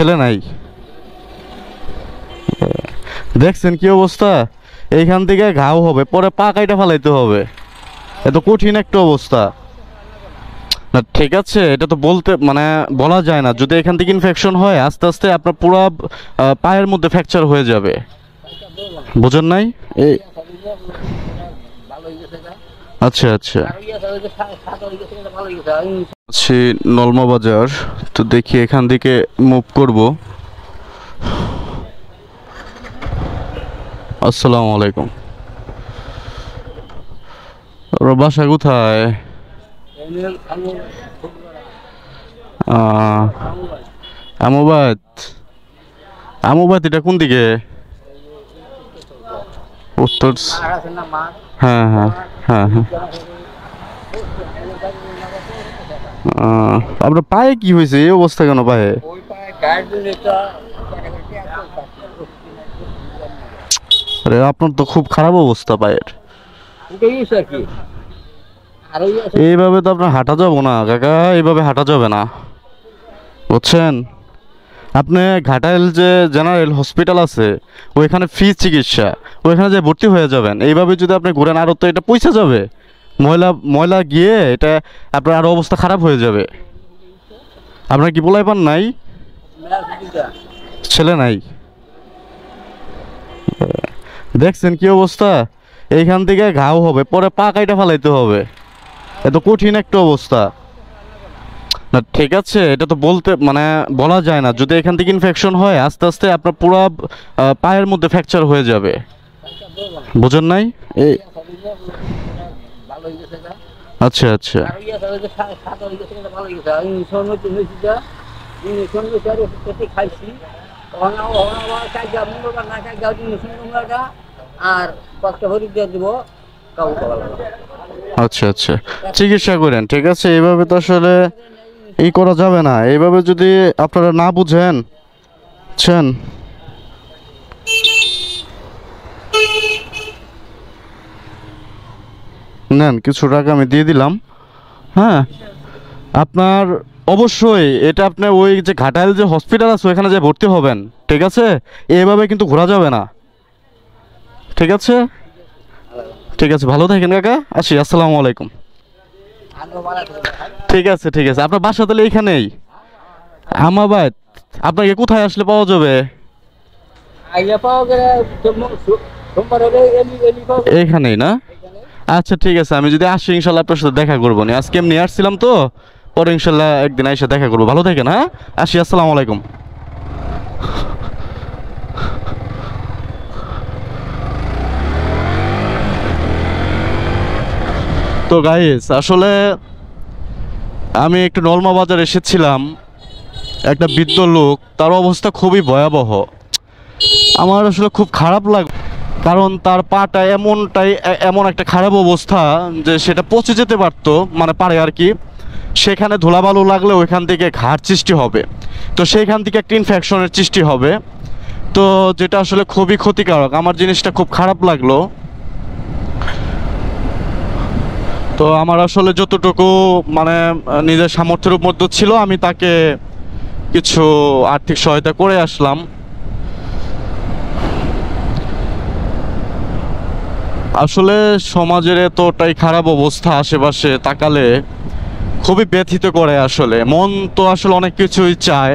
ছেলে নাই। দেখছেন কি অবস্থা, এইখান থেকে ঘাও হবে, পরে পা কাইটা ফেলাইতে হবে, এত কঠিন একটা অবস্থা না। ঠিক আছে, এটা তো বলতে মানে বলা যায় না, যদি এখান থেকে ইনফেকশন হয় আস্তে আস্তে আপনার পুরো পায়ের মধ্যে ফ্র্যাকচার হয়ে যাবে, বুঝেন নাই? এই আচ্ছা আচ্ছা, আছি নলমা বাজার, তো দেখি এখান থেকে মুভ করব। আসসালামু আলাইকুম। ওর বাসা কোথায়? আমবাদ। আমবাদ এটা কোন দিকে? উত্তর। হ্যাঁ হ্যাঁ হ্যাঁ হ্যাঁ। আপনার পায়ে কি হয়েছে, এই অবস্থা কেন পায়ে? আরে আপনার তো খুব খারাপ অবস্থা পায়ের। এইভাবে তো আপনার হাঁটা যাবো না কাকা, এইভাবে হাঁটা যাবে না, বুঝছেন? আপনি ঘাটাইল যে জেনারেল হসপিটাল আছে ওইখানে ফ্রি চিকিৎসা, ওইখানে যে ভর্তি হয়ে যাবেন। এইভাবে যদি আপনি ঘুরেন আরও তো এটা পয়সা যাবে, ময়লা ময়লা গিয়ে এটা আপনার আরও অবস্থা খারাপ হয়ে যাবে। আপনার কি বলাই পান নাই? ছেলে নাই। দেখছেন কি অবস্থা, এইখান থেকে ঘাও হবে, পরে পা কাইটা ফেলাইতে হবে, এত কঠিন একটা অবস্থা না। ঠিক আছে, এটা তো বলতে মানে বলা যায় না, যদি এখান থেকে ইনফেকশন হয় আস্তে আস্তে আপনার পুরো পায়ের মধ্যে ফ্র্যাকচার হয়ে যাবে, বুঝেন নাই? এই আচ্ছা আচ্ছা, আচ্ছা আচ্ছা, চিকিৎসা করেন। ঠিক আছে, এইভাবে তো আসলে এই করা যাবে না, এইভাবে যদি আপনারা না বুঝেন নেন, কিছু টাকা আমি দিয়ে দিলাম। হ্যাঁ, আপনার অবশ্যই এটা আপনি ওই যে ঘাটাইল যে হসপিটাল আছে ওইখানে যে ভর্তি হবেন। ঠিক আছে, এইভাবে কিন্তু ঘোরা যাবে না। ঠিক আছে, ঠিক আছে, ভালো থাকেন কাকা, আসি, আসসালামু আলাইকুম। ঠিক আছে ঠিক আছে, আপনার বাসা তাহলে এইখানেই আমাবাদ। আপনাকে কোথায় আসলে পাওয়া যাবে? এইখানেই না? আচ্ছা ঠিক আছে, আমি যদি আসি ইনশাল্লাহ আপনার সাথে দেখা করবো না, আজকে এমনি আসছিলাম তো, পরে ইনশাল্লাহ একদিন এসে দেখা করবো। ভালো থাকেন, হ্যাঁ, আসি, আসসালামু আলাইকুম। তো গাইস, আসলে আমি একটু নলমা বাজার এসেছিলাম, একটা বৃদ্ধ লোক, তার অবস্থা খুবই ভয়াবহ। আমার আসলে খুব খারাপ লাগে, কারণ তার পাটা এমন একটা খারাপ অবস্থা যে সেটা পচে যেতে পারতো, মানে পারে আর কি। সেখানে ধুলাবালু লাগলে ওইখান থেকে ঘাড় সৃষ্টি হবে, তো সেইখান থেকে একটা ইনফেকশনের সৃষ্টি হবে, তো যেটা আসলে খুবই ক্ষতিকারক। আমার জিনিসটা খুব খারাপ লাগলো। তো আমার আসলে যতটুকু মানে নিজের সামর্থ্যের মধ্যে ছিল আমি তাকে কিছু আর্থিক সহায়তা করে আসলাম। আসলে সমাজের এতটাই খারাপ অবস্থা, আশেপাশে তাকালে খুবই ব্যথিত করে। আসলে মন তো আসলে অনেক কিছুই চায়,